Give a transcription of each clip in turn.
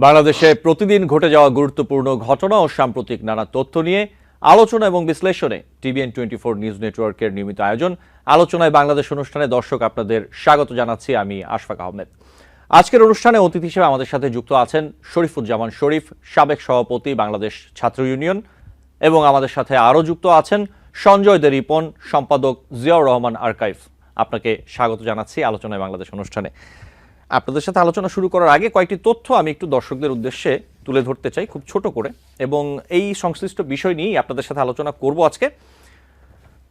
বাংলাদেশে প্রতিদিন ঘটে যাওয়া গুরুত্বপূর্ণ ঘটনা ও সাম্প্রতিক নানা তথ্য নিয়ে আলোচনা এবং বিশ্লেষণে TVN24 নিউজ নেটওয়ার্কের নিয়মিত আয়োজন আলোচনায় বাংলাদেশ অনুষ্ঠানে দর্শক আপনাদের স্বাগত জানাচ্ছি। আমি আশফাক আহমেদ। আজকের অনুষ্ঠানে অতিথি হিসেবে আমাদের সাথে যুক্ত আছেন শরীফুজ্জামান শরীফ, সাবেক সভাপতি বাংলাদেশ ছাত্র ইউনিয়ন, এবং আমাদের সাথে আরও যুক্ত আছেন সঞ্জয় দে রিপন, সম্পাদক জিয়াউর রহমান আর্কাইভ। আপনাকে স্বাগত জানাচ্ছি আলোচনায় বাংলাদেশ অনুষ্ঠানে। আপনাদের সাথে আলোচনা শুরু করার আগে কয়েকটি তথ্য আমি একটু দর্শকদের উদ্দেশ্যে তুলে ধরতে চাই খুব ছোট করে, এবং এই সংশ্লিষ্ট বিষয় নিয়েই আপনাদের সাথে আলোচনা করব আজকে।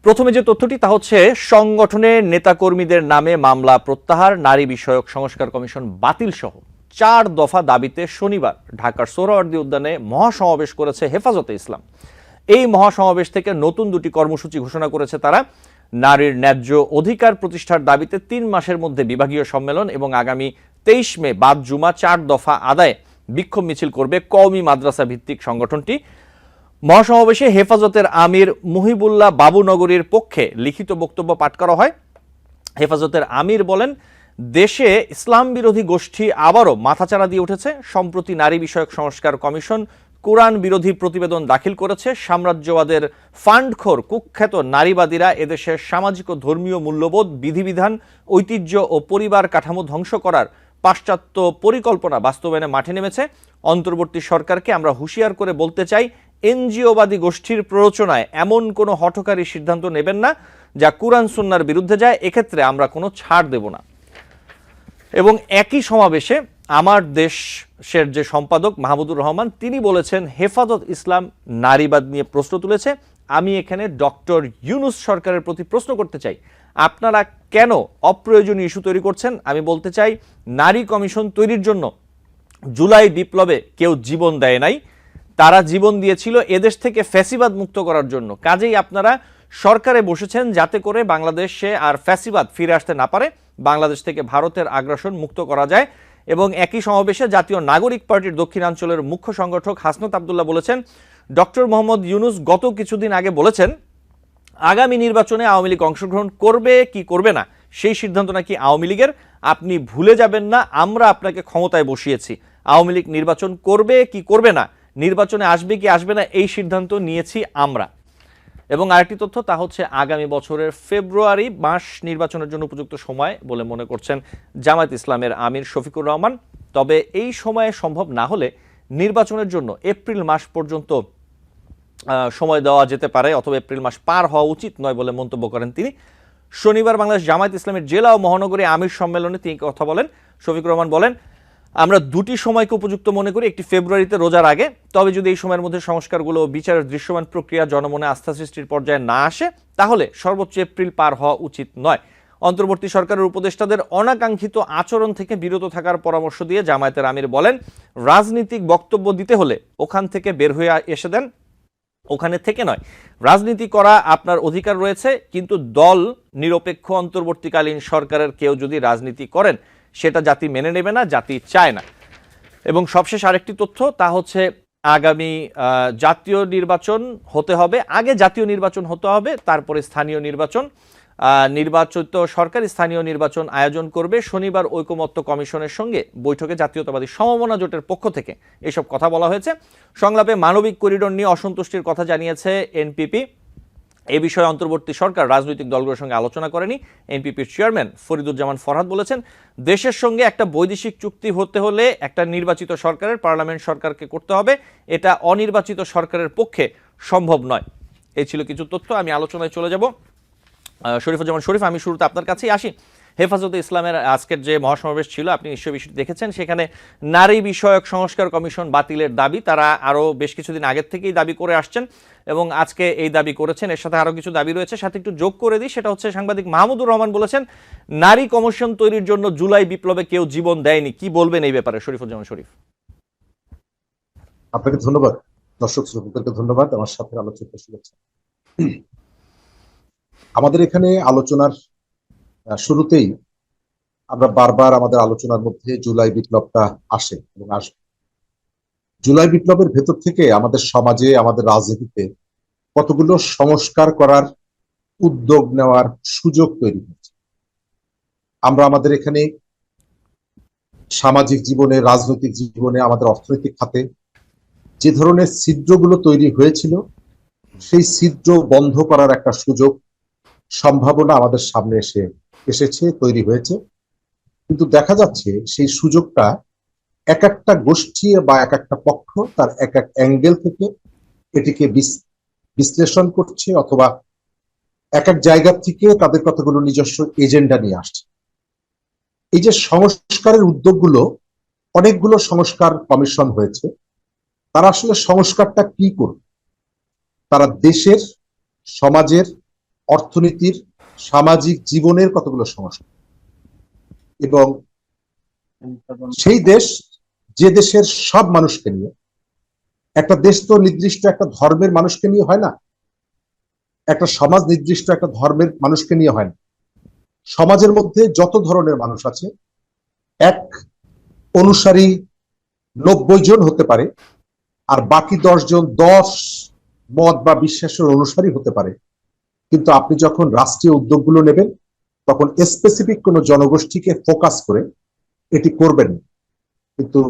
প্রথমে যে তথ্যটি তা হচ্ছে সংগঠনের নেতাকর্মীদের নামে মামলা প্রত্যাহার, নারী বিষয়ক সংস্কার কমিশন বাতিল সহ 4 দফা দাবিতে শনিবার ঢাকার সোহরাওয়ার্দী উদ্যানে মহাসমাবেশ করেছে হেফাজতে ইসলাম। এই মহাসমাবেশ থেকে নতুন 2টি কর্মসূচি ঘোষণা করেছে তারা। নারীর ন্যায্য অধিকার প্রতিষ্ঠার দাবিতে 3 মাসের মধ্যে বিভাগীয় সম্মেলন এবং আগামী 23 মে বাদ জুমা 4 দফা আদায়ে বিক্ষোভ মিছিল করবে কওমি মাদ্রাসা ভিত্তিক সংগঠনটি। মহাসমাবেশে হেফাজতের আমির মুহিবুল্লাহ বাবুনগরীর পক্ষে লিখিত বক্তব্য পাঠ করা হয়। হেফাজতের আমির বলেন, দেশে ইসলাম বিরোধী গোষ্ঠী আবারও মাথাচাড়া দিয়ে উঠেছে। সম্প্রতি নারী বিষয়ক সংস্কার কমিশন কোরআন বিরোধী প্রতিবেদন দাখিল করেছে। সাম্রাজ্যবাদের ফান্ডখোর কুখ্যাত নারীবাদীরা এদেশের সামাজিক ও ধর্মীয় মূল্যবোধ, বিধিবিধান, ঐতিহ্য ও পরিবার কাঠামো ধ্বংস করার পাশ্চাত্য পরিকল্পনা বাস্তবায়নে মাঠে নেমেছে। অন্তর্বর্তী সরকারকে আমরা হুঁশিয়ার করে বলতে চাই, এনজিওবাদী গোষ্ঠীর প্ররোচনায় এমন কোনো হঠকারী সিদ্ধান্ত নেবেন না যা কুরআন সুন্নাহর বিরুদ্ধে যায়। এক্ষেত্রে আমরা কোনো ছাড় দেব না। এবং একই সমাবেশে আমার দেশের যে সম্পাদক মাহমুদুর রহমান, তিনি বলেছেন, হেফাজত ইসলাম নারীবাদ নিয়ে প্রশ্ন তুলেছে। আমি এখানে ডক্টর ইউনূস সরকারের প্রতি প্রশ্ন করতে চাই, আপনারা কেন অপ্রয়োজনীয় ইস্যু তৈরি করছেন? আমি বলতে চাই, নারী কমিশন তৈরির জন্য জুলাই বিপ্লবে কেউ জীবন দেয় নাই, তারা জীবন দিয়েছিল এদেশ থেকে ফ্যাসিবাদ মুক্ত করার জন্য। কাজেই আপনারা সরকারে বসেছেন যাতে করে বাংলাদেশে আর ফ্যাসিবাদ ফিরে আসতে না পারে, বাংলাদেশ থেকে ভারতের আগ্রাসন মুক্ত করা যায়। এবং একই সমাবেশে জাতীয় নাগরিক পার্টির দক্ষিণাঞ্চলের মুখ্য সংগঠক হাসনাত আবদুল্লাহ বলেছেন, ডক্টর মোহাম্মদ ইউনূস গত কিছুদিন আগে বলেছেন আগামী নির্বাচনে আওয়ামী লীগ অংশগ্রহণ করবে কি করবে না সেই সিদ্ধান্ত নাকি আওয়ামী লীগের। আপনি ভুলে যাবেন না, আমরা আপনাকে ক্ষমতায় বসিয়েছি। আওয়ামী লীগ নির্বাচন করবে কি করবে না, নির্বাচনে আসবে কি আসবে না, এই সিদ্ধান্ত নিয়েছি আমরা। এবং আরেকটি তথ্য তা হচ্ছে আগামী বছরের ফেব্রুয়ারি মাস নির্বাচনের জন্য উপযুক্ত সময় বলে মনে করছেন জামায়াত ইসলামের আমির শফিকুর রহমান। তবে এই সময়ে সম্ভব না হলে নির্বাচনের জন্য এপ্রিল মাস পর্যন্ত সময় দেওয়া যেতে পারে, অথবা এপ্রিল মাস পার হওয়া উচিত নয় বলে মন্তব্য করেন তিনি। শনিবার বাংলাদেশ জামায়াত ইসলামের জেলা ও মহানগরী আমির সম্মেলনে তিনি কথা বলেন। শফিকুর রহমান বলেন, আমরা 2টি সময়কে উপযুক্ত মনে করি, একটি ফেব্রুয়ারিতে রোজার আগে, তবে যদি এই সময়ের মধ্যে সংস্কারগুলো ও বিচারের দৃশ্যমান প্রক্রিয়া জনমনে আস্থা সৃষ্টির পর্যায়ে না আসে, তাহলে সর্বোচ্চ এপ্রিল পার হওয়া উচিত নয়। অন্তর্বর্তী সরকারের উপদেষ্টাদের অনাকাঙ্ক্ষিত আচরণ থেকে বিরত থাকার পরামর্শ দিয়ে জামায়াতের আমির বলেন, রাজনীতিক বক্তব্য দিতে হলে ওখান থেকে বের হয়ে এসে দেন, ওখানে থেকে নয়। রাজনীতি করা আপনার অধিকার রয়েছে, কিন্তু দল নিরপেক্ষ অন্তর্বর্তীকালীন সরকারের কেউ যদি রাজনীতি করেন সেটা জাতি মেনে নেবে না, জাতি চায় না। এবং সবশেষ আরেকটি তথ্য তা হচ্ছে আগামী জাতীয় নির্বাচন হতে হবে, আগে জাতীয় নির্বাচন হতে হবে, তারপরে স্থানীয় নির্বাচন। নির্বাচিত সরকার স্থানীয় নির্বাচন আয়োজন করবে। শনিবার ঐকমত্য কমিশনের সঙ্গে বৈঠকে জাতীয়তাবাদী সমমনা জোটের পক্ষ থেকে এসব কথা বলা হয়েছে। সংলাপে মানবিক করিডোর নিয়ে অসন্তুষ্টির কথা জানিয়েছে এনপিপি। এ বিষয়ে অন্তর্বর্তী সরকার রাজনৈতিক দলগুলোর সঙ্গে আলোচনা করেনি। এনপিপির চেয়ারম্যান ফরিদুজ্জামান ফরহাদ বলেছেন, দেশের সঙ্গে একটা বৈদেশিক চুক্তি হতে হলে একটা নির্বাচিত সরকারের, পার্লামেন্ট সরকারকে করতে হবে, এটা অনির্বাচিত সরকারের পক্ষে সম্ভব নয়। এই ছিল কিছু তথ্য। আমি আলোচনায় চলে যাব। শরীফুজ্জামান শরীফ, আমি শুরুতে আপনার কাছেই আসি। হেফাজতে ইসলামের আজকের যে মহাসমাবেশ ছিল, আপনি নিশ্চয়ই বিষয়টি দেখেছেন, সেখানে নারী বিষয়ক সংস্কার কমিশন বাতিলের দাবি তারা আরও বেশ কিছুদিন আগের থেকেই দাবি করে আসছেন এবং আজকে এই দাবি করেছেন। এর সাথে আরও কিছু দাবি রয়েছে, সাথে একটু যোগ করে দিই, সেটা হচ্ছে সাংবাদিক মাহমুদুর রহমান বলেছেন, নারী কমিশন তৈরির জন্য জুলাই বিপ্লবে কেউ জীবন দেয়নি। কি বলবেন এই ব্যাপারে শরীফুজ্জামান শরীফ? আপনাকে ধন্যবাদ, দর্শক শ্রোতাদেরকে ধন্যবাদ আমার সাথে আলোচনা শুনেছেন। আমাদের এখানে আলোচনার শুরুতেই আমরা বারবার আমাদের আলোচনার মধ্যে জুলাই বিপ্লবটা আসে এবং আসবে। জুলাই বিপ্লবের ভেতর থেকে আমাদের সমাজে, আমাদের রাজনীতিতে কতগুলো সংস্কার করার, উদ্যোগ নেওয়ার সুযোগ তৈরি হয়েছে। আমরা আমাদের এখানে সামাজিক জীবনে, রাজনৈতিক জীবনে, আমাদের অর্থনৈতিক খাতে যে ধরনের ছিদ্রগুলো তৈরি হয়েছিল, সেই ছিদ্র বন্ধ করার একটা সুযোগ, সম্ভাবনা আমাদের সামনে এসেছে, তৈরি হয়েছে। কিন্তু দেখা যাচ্ছে সেই সুযোগটা এক একটা গোষ্ঠী বা এক একটা পক্ষ তার এক এক অ্যাঙ্গেল থেকে এটিকে বিশ্লেষণ করছে, অথবা এক এক জায়গা থেকে তাদের কতগুলো নিজস্ব এজেন্ডা নিয়ে আসছে। এই যে সংস্কারের উদ্যোগগুলো, অনেকগুলো সংস্কার কমিশন হয়েছে, তারা আসলে সংস্কারটা কি করবে? তারা দেশের, সমাজের, অর্থনীতির, সামাজিক জীবনের কতগুলো সংস্কার, এবং সেই দেশ, যে দেশের সব মানুষকে নিয়ে, একটা দেশ তো নির্দিষ্ট একটা ধর্মের মানুষকে নিয়ে হয় না, একটা সমাজ নির্দিষ্ট একটা ধর্মের মানুষকে নিয়ে হয় না। সমাজের মধ্যে যত ধরনের মানুষ আছে, এক অনুসারী 90 জন হতে পারে, আর বাকি 10 জন 10 মত বা বিশ্বাসের অনুসারী হতে পারে। কিন্তু আপনি যখন রাষ্ট্রীয় উদ্যোগগুলো নেবেন, তখন স্পেসিফিক কোনো জনগোষ্ঠীকে ফোকাস করে এটি করবেন। কিন্তু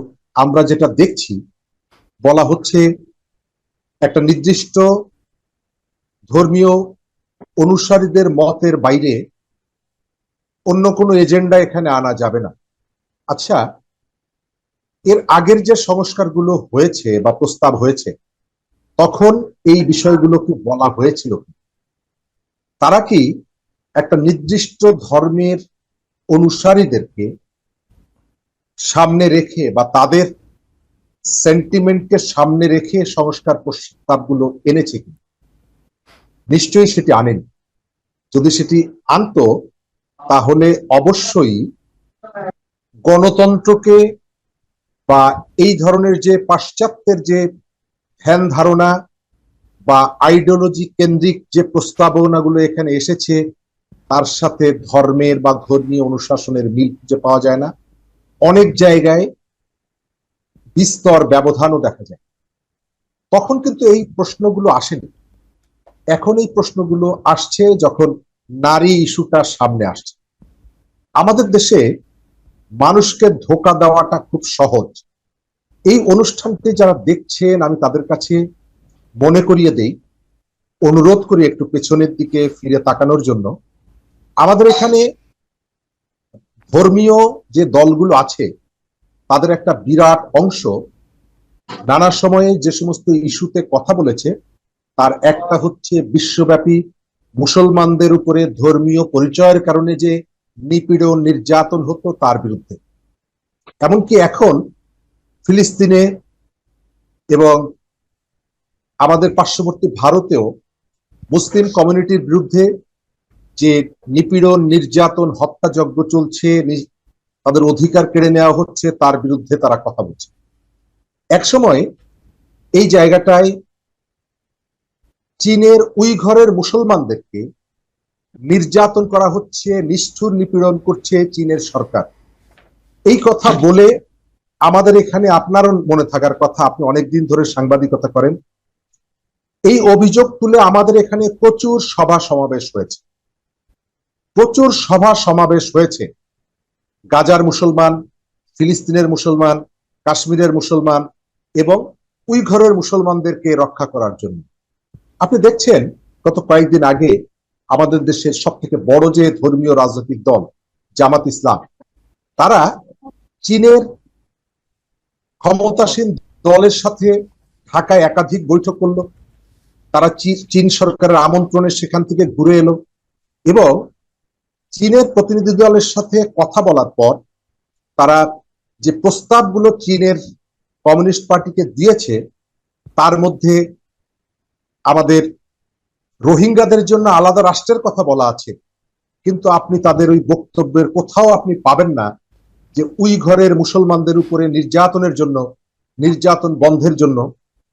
আমরা যেটা দেখছি, বলা হচ্ছে একটা নির্দিষ্ট ধর্মীয় অনুসারীদের মতের বাইরে অন্য কোনো এজেন্ডা এখানে আনা যাবে না। আচ্ছা, এর আগের যে সংস্কারগুলো হয়েছে বা প্রস্তাব হয়েছে, তখন এই বিষয়গুলো কি বলা হয়েছিল? তারা কি একটা নির্দিষ্ট ধর্মের অনুসারীদেরকে সামনে রেখে বা তাদের সেন্টিমেন্টকে সামনে রেখে সংস্কার প্রস্তাবগুলো এনেছে কি? নিশ্চয়ই সেটি আনেনি। যদি সেটি আনতো, তাহলে অবশ্যই গণতন্ত্রকে বা এই ধরনের যে পাশ্চাত্যের যে ধ্যান ধারণা বা আইডিওলজি কেন্দ্রিক যে প্রস্তাবনাগুলো এখানে এসেছে, তার সাথে ধর্মের বা ধর্মীয় অনুশাসনের মিল খুঁজে পাওয়া যায় না। অনেক জায়গায় বিস্তর ব্যবধানও দেখা যায়। তখন কিন্তু এই প্রশ্নগুলো আসেনি। এখন এই প্রশ্নগুলো আসছে যখন নারী ইস্যুটা সামনে আসছে। আমাদের দেশে মানুষকে ধোঁকা দেওয়াটা খুব সহজ। এই অনুষ্ঠানটি যারা দেখছেন, আমি তাদের কাছে মনে করিয়ে দেই, অনুরোধ করি একটু পেছনের দিকে ফিরে তাকানোর জন্য। আমাদের এখানে ধর্মীয় যে দলগুলো আছে, তাদের একটা বিরাট অংশ নানা সময়ে যে সমস্ত ইস্যুতে কথা বলেছে, তার একটা হচ্ছে বিশ্বব্যাপী মুসলমানদের উপরে ধর্মীয় পরিচয়ের কারণে যে নিপীড়ন, নির্যাতন হতো তার বিরুদ্ধে। এমনকি এখন ফিলিস্তিনে এবং আমাদের পার্শ্ববর্তী ভারতেও মুসলিম কমিউনিটির বিরুদ্ধে যে নিপীড়ন, নির্যাতন, হত্যাযজ্ঞ চলছে, তাদের অধিকার কেড়ে নেওয়া হচ্ছে, তার বিরুদ্ধে তারা কথা বলছে। একসময় এই জায়গাটায় চীনের উইঘরের মুসলমানদেরকে নির্যাতন করা হচ্ছে, নিষ্ঠুর নিপীড়ন করছে চীনের সরকার। এই কথা বলে আমাদের এখানে, আপনারও মনে থাকার কথা, আপনি অনেকদিন ধরে সাংবাদিকতা করেন, এই অভিযোগ তুলে আমাদের এখানে প্রচুর সভা সমাবেশ হয়েছে। প্রচুর সভা সমাবেশ হয়েছে গাজার মুসলমান, ফিলিস্তিনের মুসলমান, কাশ্মীরের মুসলমান এবং উইঘরের মুসলমানদেরকে রক্ষা করার জন্য। আপনি দেখছেন গত কয়েকদিন আগে আমাদের দেশের সব থেকে বড় যে ধর্মীয় রাজনৈতিক দল জামাত ইসলাম, তারা চীনের ক্ষমতাসীন দলের সাথে ঢাকায় একাধিক বৈঠক করলো। তারা চীন সরকারের আমন্ত্রণে সেখান থেকে ঘুরে এলো এবং চীনের প্রতিনিধি দলের সাথে কথা বলার পর তারা যে প্রস্তাবগুলো চীনের কমিউনিস্ট পার্টিকে দিয়েছে, তার মধ্যে আমাদের রোহিঙ্গাদের জন্য আলাদা রাষ্ট্রের কথা বলা আছে। কিন্তু আপনি তাদের ওই বক্তব্যের কোথাও আপনি পাবেন না যে উইঘরের মুসলমানদের উপরে নির্যাতনের জন্য, নির্যাতন বন্ধের জন্য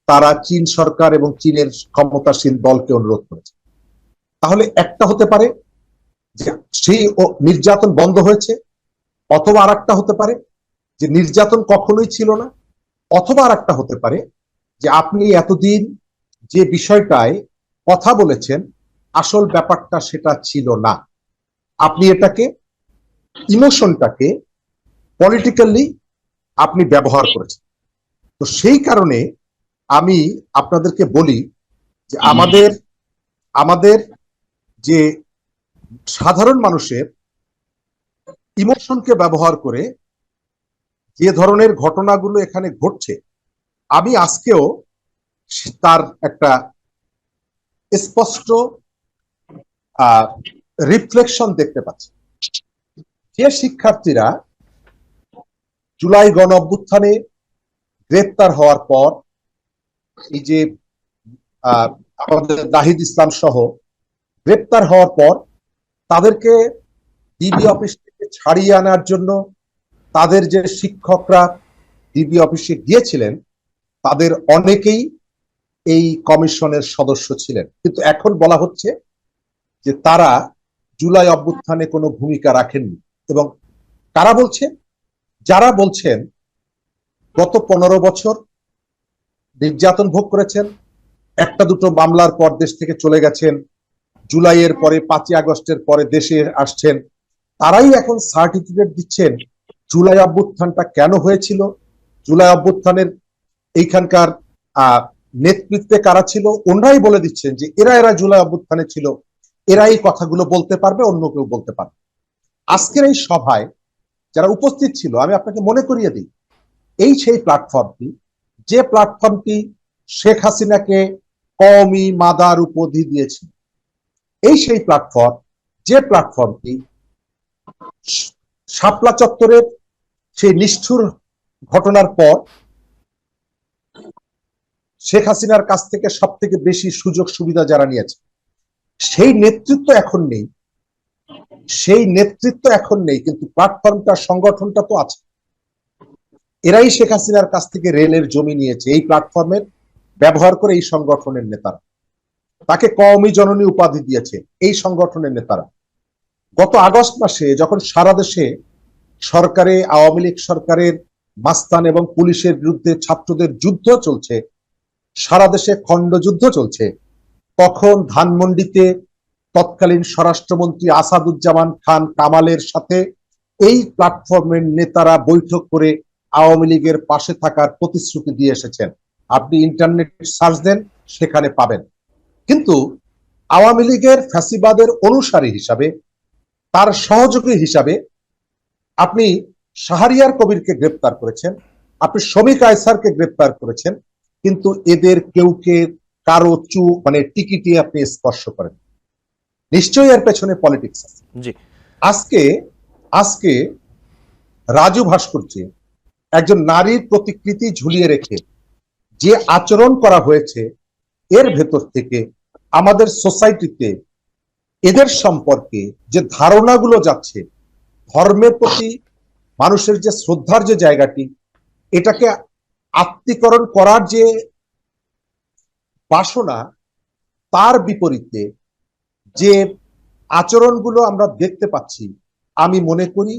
তারা চীন সরকার এবং চীনের ক্ষমতাসীন দলকে অনুরোধ করেছে। তাহলে একটা হতে পারে যে সেই নির্যাতন বন্ধ হয়েছে, অথবা আর একটা হতে পারে যে নির্যাতন কখনোই ছিল না, অথবা আর একটা হতে পারে যে আপনি এতদিন যে বিষয়টায় কথা বলেছেন, আসল ব্যাপারটা সেটা ছিল না। আপনি এটাকে, ইমোশনটাকে পলিটিক্যালি আপনি ব্যবহার করেছেন। তো সেই কারণে আমি আপনাদেরকে বলি যে আমাদের যে সাধারণ মানুষের ইমোশনকে ব্যবহার করে যে ধরনের ঘটনাগুলো এখানে ঘটছে, আমি আজকেও তার একটা স্পষ্ট রিফ্লেকশন দেখতে পাচ্ছি। যে শিক্ষার্থীরা জুলাই গণ অভ্যুত্থানে গ্রেপ্তার হওয়ার পর, এই যে আমাদের নাহিদ ইসলাম সহ গ্রেপ্তার হওয়ার পর তাদেরকে ডিবি অফিস থেকে ছাড়িয়ে আনার জন্য তাদের যে শিক্ষকরা ডিবি অফিসে গিয়েছিলেন, তাদের অনেকেই এই কমিশনের সদস্য ছিলেন। কিন্তু এখন বলা হচ্ছে যে তারা জুলাই অভ্যুত্থানে কোনো ভূমিকা রাখেননি। এবং কারা বলছে? যারা বলছেন গত 15 বছর নির্যাতন ভোগ করেছেন, একটা দুটো মামলার পর দেশ থেকে চলে গেছেন, জুলাইয়ের পরে 5ই আগস্টের পরে দেশে আসছেন, তারাই এখন সার্টিফিকেট দিচ্ছেন জুলাই অভ্যুত্থানটা কেন হয়েছিল, জুলাই অভ্যুত্থানের এইখানকার নেতৃত্বে কারা ছিল, ওনারাই বলে দিচ্ছেন যে এরা জুলাই অভ্যুত্থানে ছিল, এরা এই কথাগুলো বলতে পারবে, অন্য কেউ বলতে পারবে। আজকের এই সভায় যারা উপস্থিত ছিল, আমি আপনাকে মনে করিয়ে দিই, এই সেই প্ল্যাটফর্মটি, যে প্ল্যাটফর্মটি শেখ হাসিনাকে কওমি মাদার উপাধি দিয়েছিল, এই সেই প্ল্যাটফর্ম, যে প্ল্যাটফর্মটি শাপলা চত্বরের সেই নিষ্ঠুর ঘটনার পর শেখ হাসিনার কাছ থেকে সব থেকে বেশি সুযোগ সুবিধা যারা নিয়েছে, সেই নেতৃত্ব এখন নেই, সেই নেতৃত্ব এখন নেই, কিন্তু প্ল্যাটফর্মটা, সংগঠনটা তো আছে। এরাই শেখ হাসিনার কাছ থেকে রেলের জমি নিয়েছে, এই প্ল্যাটফর্মের ব্যবহার করে এই সংগঠনের নেতারা তাকে কওমি জননী উপাধি দিয়েছে এই সংগঠনের নেতারা। গত আগস্ট মাসে যখন সারা দেশে সরকারে, আওয়ামী লীগ সরকারের মাস্তান এবং পুলিশের বিরুদ্ধে ছাত্রদের যুদ্ধ চলছে, সারা দেশে খণ্ডযুদ্ধ চলছে, তখন ধানমন্ডিতে তৎকালীন স্বরাষ্ট্রমন্ত্রী আসাদুজ্জামান খান কামালের সাথে এই প্ল্যাটফর্মের নেতারা বৈঠক করে আওয়ামী লীগের পাশে থাকার প্রতিশ্রুতি দিয়ে এসেছেন। আপনি ইন্টারনেট সার্চ দেন, সেখানে পাবেন। কিন্তু আওয়ামী লীগের ফ্যাসিবাদের অনুসারী হিসাবে, তার সহযোগী হিসাবে আপনি শাহরিয়ার কবিরকে গ্রেপ্তার করেছেন, আপনি শমীক আয়সারকে গ্রেপ্তার করেছেন, কিন্তু এদের কেউকে কারো মানে টিকিটে আপনি স্পর্শ করেন। নিশ্চয়ই এর পেছনে পলিটিক্স আছে। আজকে রাজু ভাস্কর্যে একজন নারীর প্রতিকৃতি ঝুলিয়ে রেখে যে আচরণ করা হয়েছে, এর ভেতর থেকে আমাদের সোসাইটিতে এদের সম্পর্কে যে ধারণাগুলো যাচ্ছে, ধর্মের প্রতি মানুষের যে শ্রদ্ধার যে জায়গাটি, এটাকে আত্মীকরণ করার যে বাসনা, তার বিপরীতে যে আচরণগুলো আমরা দেখতে পাচ্ছি, আমি মনে করি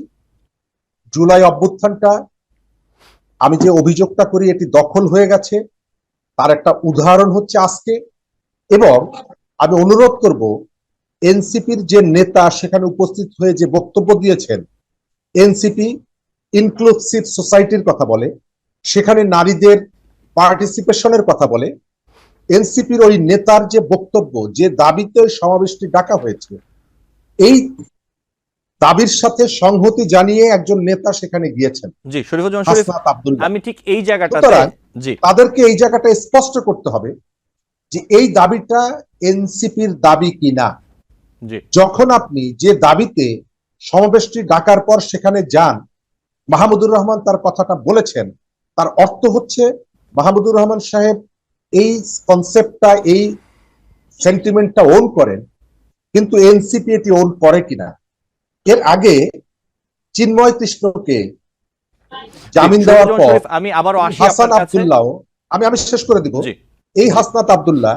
জুলাই অভ্যুত্থানটা, আমি যে অভিযোগটা করি, এটি দখল হয়ে গেছে, তার একটা উদাহরণ হচ্ছে আজকে। এবং আমি অনুরোধ করব, এনসিপির যে নেতা সেখানে উপস্থিত হয়ে যে বক্তব্য দিয়েছেন, এনসিপি ইনক্লুসিভ সোসাইটির কথা বলে, সেখানে নারীদের পার্টিসিপেশনের কথা বলে, এনসিপির ওই নেতার যে বক্তব্য, যে দাবিতে সমাবেশটি ডাকা হয়েছে, এই দাবির সাথে সংহতি জানিয়ে একজন নেতা সেখানে গিয়েছেন, জি শরীফুজ্জামান শরীফ। আমি ঠিক এই জায়গাটাতে, জি, তাদেরকে এই জায়গাটা স্পষ্ট করতে হবে যে এই দাবিটা এনসিপির দাবি কিনা। যখন আপনি যে দাবিতে সমাবেশটি ডাকার পর সেখানে যান, মাহমুদুর রহমান তার কথাটা বলেছেন, তার অর্থ হচ্ছে মাহমুদুর রহমান সাহেব এই কনসেপ্টটা, এই সেন্টিমেন্টটা ওন করেন, কিন্তু এনসিপি এটি ওন করে কিনা। এর আগে চিন্ময় কৃষ্ণকে জামিন দেওয়ার পর আমি আবারও আসি হাসান আব্দুল্লাহ, আমি শেষ করে দিব, এই হাসনাত আব্দুল্লাহ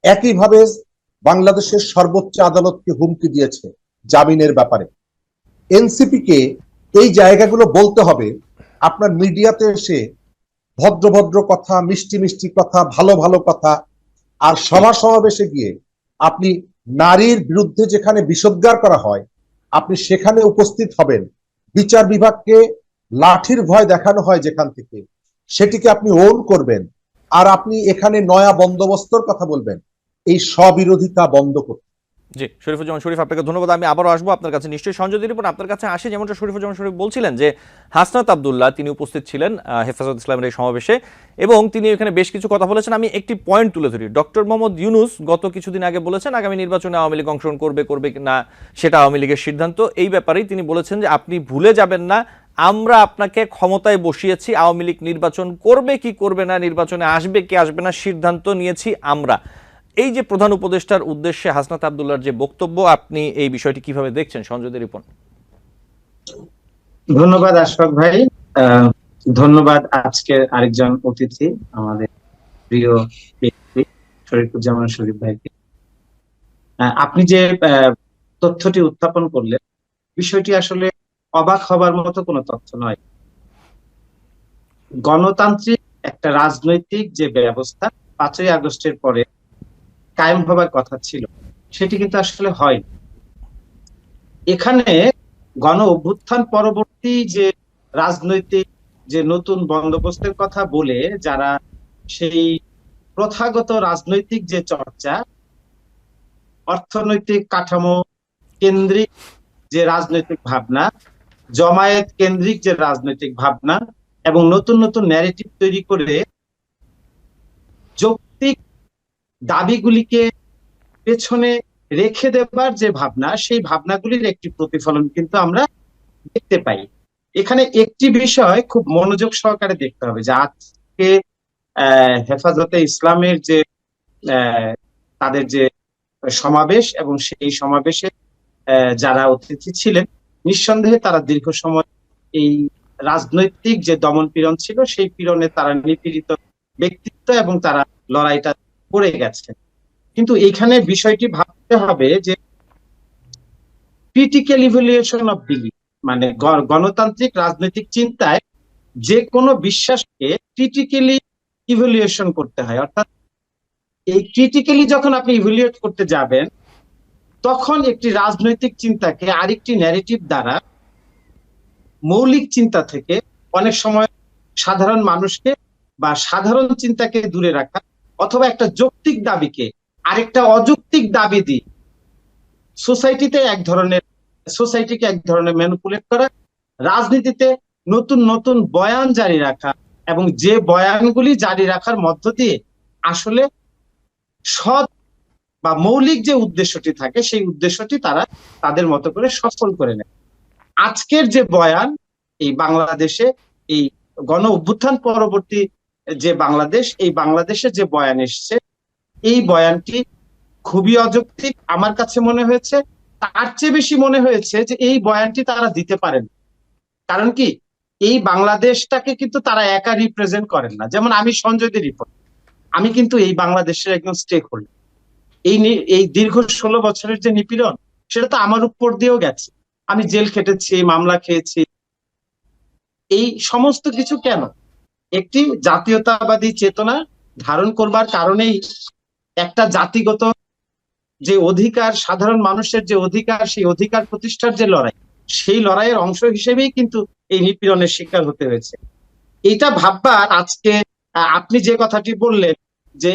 একইভাবে বাংলাদেশের সর্বোচ্চ আদালতকে হুমকি দিয়েছে জামিনের ব্যাপারে। এনসিপি কে এই জায়গাগুলো বলতে হবে। আপনার মিডিয়াতে এসে ভদ্র ভদ্র কথা, মিষ্টি মিষ্টি কথা, ভালো ভালো কথা, আর সভা সমাবেশে গিয়ে আপনি নারীর বিরুদ্ধে যেখানে বিষোদ্গার করা হয়, আপনি সেখানে উপস্থিত হবেন, বিচার বিভাগকে লাঠির ভয় দেখানো হয় যেখান থেকে, সেটিকে আপনি ওন করবেন, আর আপনি এখানে নয়া বন্দোবস্তর কথা বলবেন, এই স্ববিরোধিতা বন্ধ করতে। জি, শরীফুজ্জামান শরীফ, আপনাকে ধন্যবাদ। আমি আবারও আসবো আপনার কাছে, নিশ্চয়ই সঞ্জয় রিপন আপনার কাছে আসে। যেমনটা শরীফুজ্জামান শরীফ বলছিলেন যে হাসনাত আব্দুল্লাহ তিনি উপস্থিত ছিলেন হেফাজত ইসলামের এই সমাবেশে, এবং তিনি এখানে বেশ কিছু কথা বলেছেন। আমি একটি পয়েন্ট তুলে ধরি। ডক্টর মোহাম্মদ ইউনূস গত কিছুদিন আগে বলেছেন আগামী নির্বাচনে আওয়ামী লীগ অংশগ্রহণ করবে না সেটা আওয়ামী লীগের সিদ্ধান্ত। এই ব্যাপারেই তিনি বলেছেন যে আপনি ভুলে যাবেন না, আমরা আপনাকে ক্ষমতায় বসিয়েছি, আওয়ামী লীগ নির্বাচন করবে কি করবে না, নির্বাচনে আসবে কি আসবে না সিদ্ধান্ত নিয়েছি আমরা। এই যে প্রধান উপদেষ্টার উদ্দেশ্যে হাসনাত আব্দুল্লাহর যে বক্তব্য, আপনি এই বিষয়টি কিভাবে দেখছেন সঞ্জয় রিপন? ধন্যবাদ আশফাক ভাই। ধন্যবাদ আজকে আরেকজন অতিথি আমাদের প্রিয় ব্যক্তি শরীফুজ্জামান শরীফ ভাইকে। আপনি যে তথ্যটি উত্থাপন করলেন, বিষয়টি আসলে অবাক হবার মতো কোনো তথ্য নয়। গণতান্ত্রিক একটা রাজনৈতিক যে ব্যবস্থা 5ই আগস্টের পরে কায়েম হবার কথা ছিল, সেটি কিন্তু আসলে হয়। এখানে গণ অভ্যুত্থান পরবর্তী যে রাজনৈতিক যে নতুন বন্দোবস্তের কথা বলে যারা সেই প্রথাগত রাজনৈতিক যে চর্চা, অর্থনৈতিক কাঠামো কেন্দ্রিক যে রাজনৈতিক ভাবনা, জমায়েত কেন্দ্রিক যে রাজনৈতিক ভাবনা, এবং নতুন নতুন ন্যারেটিভ তৈরি করে যৌক্তিক দাবিগুলিকে পেছনে রেখে দেবার যে ভাবনা, সেই ভাবনাগুলির একটি প্রতিফলন কিন্তু আমরা দেখতে পাই। এখানে একটি বিষয় খুব মনোযোগ সহকারে দেখতে হবে, যে আজকে হেফাজতে ইসলামের যে তাদের যে সমাবেশ, এবং সেই সমাবেশে যারা অতিথি ছিলেন, নিঃসন্দেহে তারা দীর্ঘ সময় এই রাজনৈতিক যে দমন পীড়ন ছিল, সেই পীড়নে তারা নিপীড়িত ব্যক্তিত্ব, এবং তারা লড়াইটা করে গেছে। কিন্তু এখানে বিষয়টি ভাবতে হবে যে ক্রিটিক্যাল ইভ্যালুয়েশন অফ বিলিফ, মানে গণতান্ত্রিক রাজনৈতিক চিন্তায় যে কোনো বিশ্বাসকে ক্রিটিক্যালি ইভ্যালুয়েশন করতে হয়। অর্থাৎ এই ক্রিটিক্যালি যখন আপনি ইভ্যালুয়েট করতে যাবেন, তখন একটি রাজনৈতিক চিন্তাকে আরেকটি ন্যারেটিভ দ্বারা মৌলিক চিন্তা থেকে অনেক সময় সাধারণ মানুষকে বা সাধারণ চিন্তাকে দূরে রাখা, অথবা একটা যৌক্তিক দাবিকে আরেকটা অযৌক্তিক দাবি দিয়ে সোসাইটিকে এক ধরনের ম্যানিপুলেট করা, রাজনীতিতে নতুন নতুন বয়ান জারি রাখা, এবং যে বয়ানগুলি জারি রাখার মধ্য দিয়ে আসলে সৎ বা মৌলিক যে উদ্দেশ্যটি থাকে, সেই উদ্দেশ্যটি তারা তাদের মতো করে সফল করে নেয়। আজকের যে বয়ান এই বাংলাদেশে, এই গণ অভ্যুত্থান পরবর্তী যে বাংলাদেশ, এই বাংলাদেশে যে বয়ান এসছে, এই বয়ানটি খুবই অযৌক্তিক আমার কাছে মনে হয়েছে। তার চেয়ে বেশি মনে হয়েছে যে এই বয়ানটি তারা দিতে পারেন। কারণ কি, এই বাংলাদেশটাকে কিন্তু তারা একা রিপ্রেজেন্ট করেন না। যেমন আমি সঞ্জয় রিপন, আমি কিন্তু এই বাংলাদেশের একজন স্টেক হোল্ডার। এই দীর্ঘ 16 বছরের যে নিপীড়ন, সেটা তো আমার উপর দিয়েও গেছে। আমি জেল খেটেছি, মামলা খেয়েছি। এই সমস্ত কিছু কেন? একটি জাতীয়তাবাদী চেতনা ধারণ করবার কারণেই একটা জাতিগত যে অধিকার, সাধারণ মানুষের যে অধিকার, সেই অধিকার প্রতিষ্ঠার যে লড়াই, সেই লড়াইয়ের অংশ হিসেবেই কিন্তু এই নিপীড়নের শিকার হতে হয়েছে। এটা ভাববার আজকে আপনি যে কথাটি বললেন, যে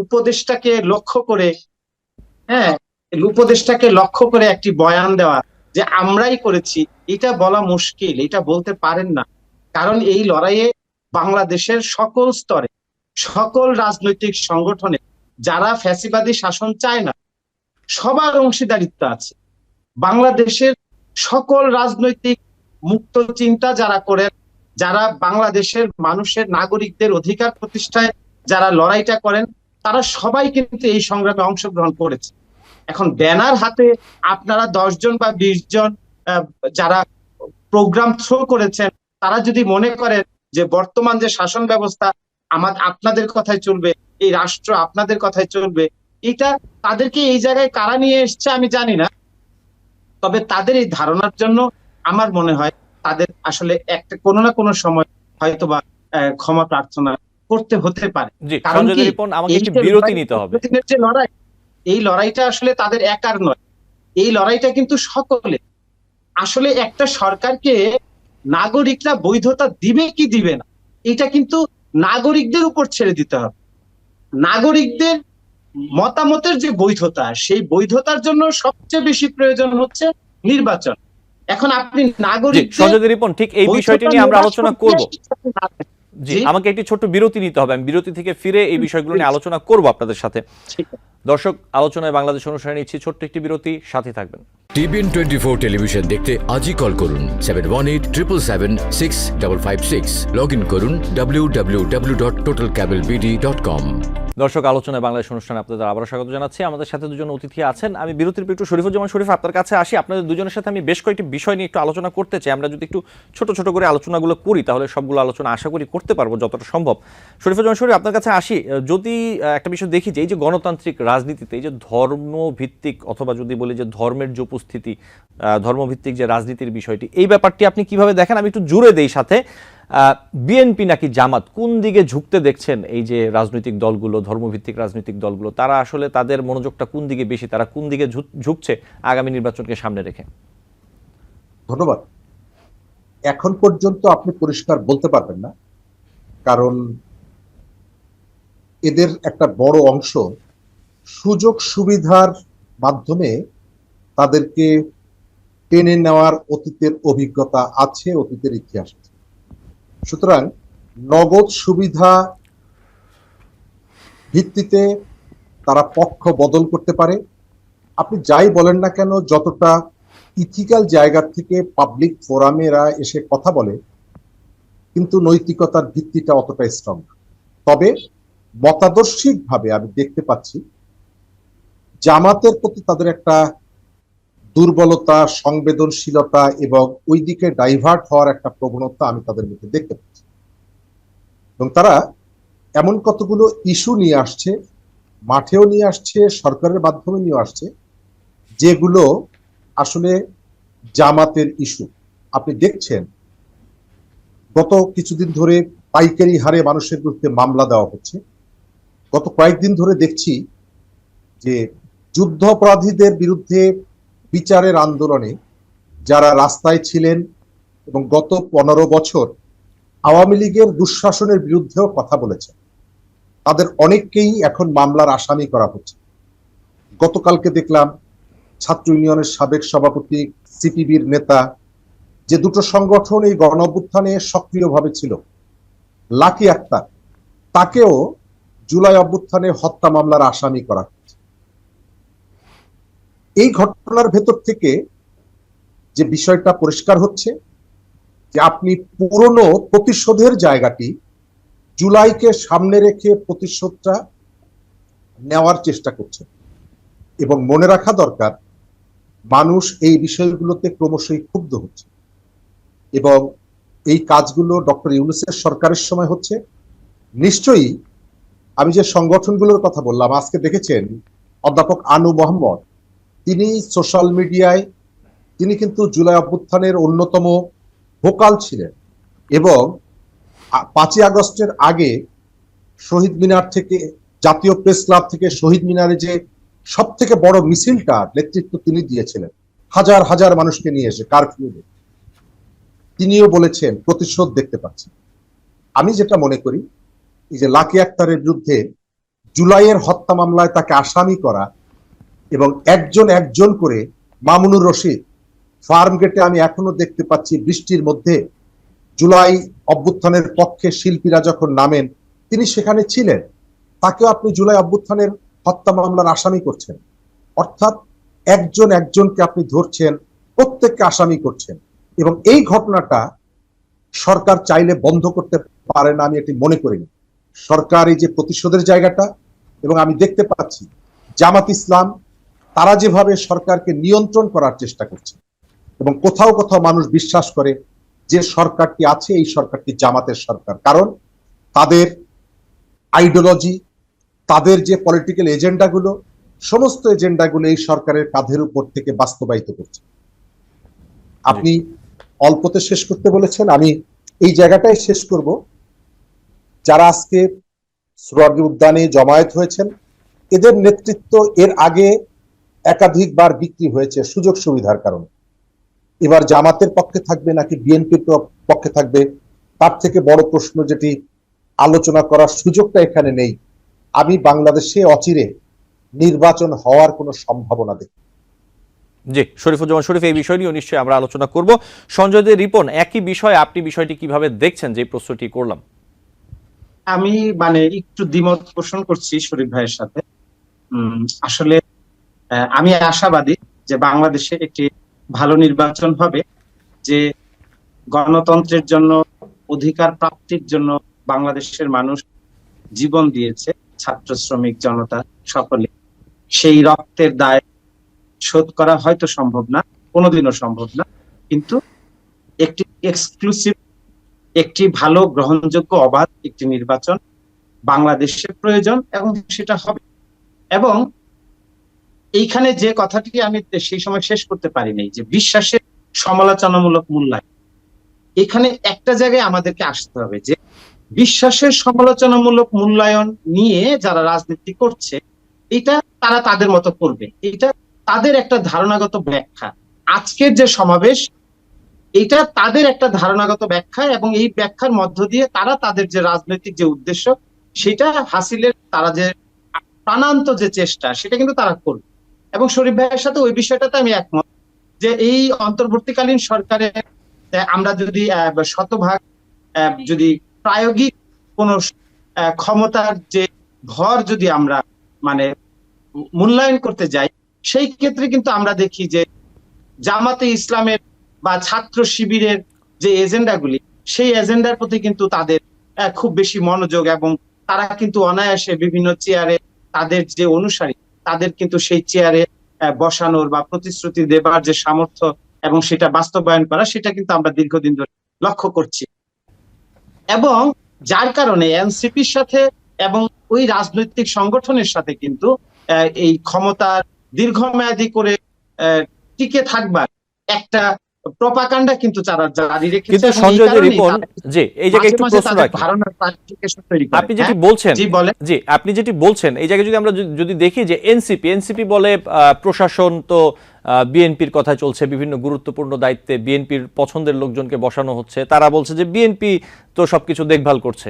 উপদেষ্টাকে লক্ষ্য করে, হ্যাঁ, উপদেষ্টাকে লক্ষ্য করে একটি বয়ান দেওয়া যে আমরাই করেছি, এটা বলা মুশকিল, এটা বলতে পারেন না। কারণ এই লড়াইয়ে বাংলাদেশের সকল স্তরে, সকল রাজনৈতিক সংগঠনে যারা ফ্যাসিবাদী শাসন চায় না, সবার অংশীদারিত্ব আছে। বাংলাদেশের সকল রাজনৈতিক মুক্ত চিন্তা যারা করেন, যারা বাংলাদেশের মানুষের নাগরিকদের অধিকার প্রতিষ্ঠায় যারা লড়াইটা করেন, তারা সবাই কিন্তু এই সংগ্রামে অংশগ্রহণ করেছে। এখন ব্যানার হাতে আপনারা 10 জন বা 20 জন যারা প্রোগ্রাম থ্রো করেছেন, তারা যদি মনে করেন যে বর্তমান যে শাসন ব্যবস্থা আপনাদের কথাই চলবে, এই রাষ্ট্র আপনাদের কথাই চলবে, এটা তাদেরকে এই জায়গায় কারা নিয়ে এসছে আমি জানি না। তবে তাদের এই ধারণার জন্য আমার মনে হয় তাদের আসলে একটা কোনো না কোনো সময় হয়তোবা ক্ষমা প্রার্থনা করতে হতে পারে। কারণ কি, আমাকে একটু বিরতি নিতে হবে। যে লড়াই, এই লড়াইটা আসলে তাদের একার নয়, এই লড়াইটা কিন্তু সকলে। আসলে একটা সরকারকে নাগরিকরা বৈধতা দিবে কি দিবে না এটা কিন্তু নাগরিকদের উপর ছেড়ে দিতে হবে। নাগরিকদের মতামতের যে বৈধতা, সেই বৈধতার জন্য সবচেয়ে বেশি প্রয়োজন হচ্ছে নির্বাচন। এখন আপনি জি নাগরিকদের সঞ্জয় রিপন, ঠিক এই বিষয়টি বৈধতা নিয়ে আমরা নিরাশ আলোচনা করতে করব। জি জি, আমাকে একটি ছোট্ট বিরতি নিতে হবে, আমি বিরতি থেকে ফিরে এই বিষয়গুলো নিয়ে আলোচনা করব আপনাদের সাথে। ঠিক আছে। দর্শক, আলোচনায় বাংলাদেশ অনুষ্ঠানে নিচ্ছি ছোট্ট একটি বিরতি, সাথে থাকবেন। টিবিএন 24 টেলিভিশন দেখতে আজই কল করুন 7187776556। লগ ইন করুন www.totalcablebd.com। দর্শক, আলোচনায় বাংলাদেশ অনুষ্ঠানে আপনাদের আবারও স্বাগত জানাচ্ছি। আমাদের সাথে দুজন অতিথি আছেন। আমি বিরতির পর একটু শরীফুজ্জামান শরীফ আপনার কাছে আসি। আপনাদের দুজনের সাথে আমি বেশ কয়েকটি বিষয় নিয়ে একটু আলোচনা করতে চাই। আমরা যদি একটু ছোট ছোট করে আলোচনাগুলো করি তাহলে সবগুলো আলোচনা আশা করি করতে পারবো যতটা সম্ভব। শরীফুজ্জামান শরীফ, আপনার কাছে আসি। যদি একটা বিষয় দেখি যে এই যে গণতান্ত্রিক রাজনীতিতে এই যে ধর্মভিত্তিক, অথবা যদি বলি যে ধর্মের যে উপস্থিতি, ধর্মভিত্তিক যে রাজনীতির বিষয়টি, এই ব্যাপারটি আপনি কিভাবে দেখেন? আমি একটু জুড়ে দেই সাথে, বিএনপি নাকি জামাত, কোন দিকে ঝুঁকতে দেখছেন এই যে রাজনৈতিক দলগুলো, ধর্মভিত্তিক রাজনৈতিক দলগুলো, তারা আসলে তাদের মনোযোগটা কোন দিকে বেশি, তারা কোন দিকে ঝুঁকছে আগামী নির্বাচনকে সামনে রেখে? ধন্যবাদ। এখন পর্যন্ত আপনি পরিষ্কার বলতে পারবেন না, কারণ এদের একটা বড় অংশ সুযোগ সুবিধার মাধ্যমে তাদেরকে টেনে নেওয়ার অতীতের অভিজ্ঞতা আছে, অতীতের ইতিহাস আছে। সুতরাং নগদ সুবিধা ভিত্তিতে তারা পক্ষ বদল করতে পারে। আপনি যাই বলেন না কেন, যতটা ইথিক্যাল জায়গা থেকে পাবলিক ফোরামে এরা এসে কথা বলে, কিন্তু নৈতিকতার ভিত্তিটা অতটা স্ট্রং। তবে মতাদর্শিক ভাবে আমি দেখতে পাচ্ছি জামাতের প্রতি তাদের একটা দুর্বলতা, সংবেদনশীলতা এবং ওই দিকে ডাইভার্ট হওয়ার একটা প্রবণতা আমি তাদের মধ্যে দেখতে পাচ্ছি। এবং তারা এমন কতগুলো ইস্যু নিয়ে আসছে, মাঠেও নিয়ে আসছে, সরকারের মাধ্যমে নিয়ে আসছে, যেগুলো আসলে জামাতের ইস্যু। আপনি দেখছেন গত কিছুদিন ধরে পাইকারি হারে মানুষের বিরুদ্ধে মামলা দেওয়া হচ্ছে। গত কয়েকদিন ধরে দেখছি যে যুদ্ধাপরাধীদের বিরুদ্ধে বিচারের আন্দোলনে যারা রাস্তায় ছিলেন এবং গত 15 বছর আওয়ামী লীগের দুঃশাসনের বিরুদ্ধেও কথা বলেছেন, তাদের অনেককেই এখন মামলার আসামি করা হচ্ছে। গতকালকে দেখলাম ছাত্র ইউনিয়নের সাবেক সভাপতি, সিপিবির নেতা, যে দুটো সংগঠন এই গণ অভ্যুত্থানে সক্রিয়ভাবে ছিল, লাকি আক্তার, তাকেও জুলাই অভ্যুত্থানে হত্যা মামলার আসামি করা হচ্ছে। এই ঘটনার ভেতর থেকে যে বিষয়টা পরিষ্কার হচ্ছে যে আপনি পুরনো প্রতিশোধের জায়গাটি, জুলাইকে সামনে রেখে প্রতিশোধটা নেওয়ার চেষ্টা করছেন। এবং মনে রাখা দরকার, মানুষ এই বিষয়গুলোতে ক্রমশই ক্ষুব্ধ হচ্ছে এবং এই কাজগুলো ডক্টর ইউনূসের সরকারের সময় হচ্ছে। নিশ্চয়ই আমি যে সংগঠনগুলোর কথা বললাম, আজকে দেখেছেন অধ্যাপক আনু মোহাম্মদ, তিনি সোশ্যাল মিডিয়ায় তিনি কিন্তু জুলাই অভ্যুত্থানের অন্যতম ভোকাল ছিলেন এবং 5ই আগস্টের আগে শহীদ মিনার থেকে, জাতীয় প্রেস ক্লাব থেকে শহীদ মিনারে যে সব থেকে বড় মিছিলটা নেতৃত্ব তিনি দিয়েছিলেন, হাজার হাজার মানুষকে নিয়ে এসে কারফিউ, তিনিও বলেছেন প্রতিশোধ দেখতে পাচ্ছেন। আমি যেটা মনে করি, এই যে লাকি আক্তারের বিরুদ্ধে জুলাইয়ের হত্যা মামলায় তাকে আসামি করা এবং একজন একজন করে, মামুনুর রশিদ ফার্ম গেটে আমি এখনো দেখতে পাচ্ছি বৃষ্টির মধ্যে জুলাই অভ্যুত্থানের পক্ষে শিল্পীরা যখন নামেন, তিনি সেখানে ছিলেন, তাকেও আপনি জুলাই অভ্যুত্থানের হত্যা মামলার আসামি করছেন। অর্থাৎ একজন একজনকে আপনি ধরছেন, প্রত্যেককে আসামি করছেন। এবং এই ঘটনাটা সরকার চাইলে বন্ধ করতে পারে না, আমি এটি মনে করি না। সরকার এই যে প্রতিশোধের জায়গাটা, এবং আমি দেখতে পাচ্ছি জামাত ইসলাম তারা যেভাবে সরকারকে নিয়ন্ত্রণ করার চেষ্টা করছে, এবং কোথাও কোথাও মানুষ বিশ্বাস করে যে সরকারটি আছে, এই সরকারটি জামাতের সরকার, কারণ তাদের আইডিওলজি, তাদের যে পলিটিক্যাল এজেন্ডাগুলো, সমস্ত এজেন্ডাগুলো এই সরকারের কাঁধের উপর থেকে বাস্তবায়িত করছে। আপনি অল্পতে শেষ করতে বলেছেন, আমি এই জায়গাটাই শেষ করব। যারা আজকে সোহরাওয়ার্দী উদ্যানে জমায়েত হয়েছেন, এদের নেতৃত্ব এর আগে একাধিকবার বিক্রি হয়েছে সুযোগ সুবিধার কারণে। এবার জামাতের পক্ষে থাকবে নাকি বিএনপির পক্ষে থাকবে, তার থেকে বড় প্রশ্ন যেটি আলোচনা করার সুযোগটা এখানে নেই। আমি বাংলাদেশে অচিরে নির্বাচন হওয়ার কোনো সম্ভাবনা দেখি। জি, শরীফুজ্জামান শরীফ, এই বিষয় নিয়ে নিশ্চয়ই আমরা আলোচনা করব। সঞ্জয় দে রিপন, একই বিষয়ে আপনি বিষয়টি কিভাবে দেখছেন, যে প্রশ্নটি করলাম? আমি মানে একটু দ্বিমত পোষণ করছি শরীফ ভাইয়ের সাথে। আসলে আমি আশাবাদী যে বাংলাদেশে একটি ভালো নির্বাচন হবে, যে গণতন্ত্রের জন্য, অধিকার প্রাপ্তির জন্য বাংলাদেশের মানুষ জীবন দিয়েছে, ছাত্র শ্রমিক জনতা সকলে। সেই রক্তের দায় শোধ করা হয়তো সম্ভব না, কোনোদিনও সম্ভব না, কিন্তু একটি এক্সক্লুসিভ, একটি ভালো গ্রহণযোগ্য অবাধ একটি নির্বাচন বাংলাদেশের প্রয়োজন, এবং সেটা হবে। এবং এইখানে যে কথাটি আমি সেই সময় শেষ করতে পারিনি, যে বিশ্বাসের সমালোচনামূলক মূল্যায়ন, এখানে একটা জায়গায় আমাদেরকে আসতে হবে, যে বিশ্বাসের সমালোচনামূলক মূল্যায়ন নিয়ে যারা রাজনীতি করছে, এটা তারা তাদের মতো করবে, এটা তাদের একটা ধারণাগত ব্যাখ্যা। আজকের যে সমাবেশ, এটা তাদের একটা ধারণাগত ব্যাখ্যা, এবং এই ব্যাখ্যার মধ্য দিয়ে তারা তাদের যে রাজনৈতিক যে উদ্দেশ্য, সেটা হাসিলের তারা যে প্রাণান্ত যে চেষ্টা, সেটা কিন্তু তারা করবে। এবং শরীফ ভাইয়ের সাথে ওই বিষয়টাতে আমি একমত, যে এই অন্তর্বর্তীকালীন সরকারের আমরা যদি শতভাগ যদি প্রায়োগিক কোন ক্ষমতার যে ভর যদি আমরা মানে মূল্যায়ন করতে যাই, সেই ক্ষেত্রে কিন্তু আমরা দেখি যে জামাতে ইসলামের বা ছাত্র শিবিরের যে এজেন্ডাগুলি, সেই এজেন্ডার প্রতি কিন্তু তাদের খুব বেশি মনোযোগ, এবং তারা কিন্তু অনায়াসে বিভিন্ন চেয়ারে তাদের যে অনুসারী, তাদের কিন্তু সেই চেয়ারে বসানোর বা প্রতিশ্রুতি দেবার যে সামর্থ্য এবং সেটা বাস্তবায়ন করা, সেটা কিন্তু আমরা দীর্ঘদিন ধরে লক্ষ্য করছি। এবং যার কারণে এনসিপির সাথে এবং ওই রাজনৈতিক সংগঠনের সাথে কিন্তু এই ক্ষমতার দীর্ঘমেয়াদী করে টিকে থাকবার একটা প্রপাগান্ডা কিন্তু তারা জারি রেখেছে। কিন্তু সঞ্জয় দে রিপন, জি, এই জায়গায় একটু প্রশ্ন রাখি। আপনি যেটি বলছেন, জি, আপনি যেটি বলছেন, এই জায়গায় যদি আমরা যদি দেখি যে এনসিপি বলে প্রশাসন তো বিএনপির কথা চলছে, বিভিন্ন গুরুত্বপূর্ণ দায়িত্বে বিএনপির পছন্দের লোকজনকে বসানো হচ্ছে, তারা বলছে যে বিএনপি তো সবকিছু দেখভাল করছে।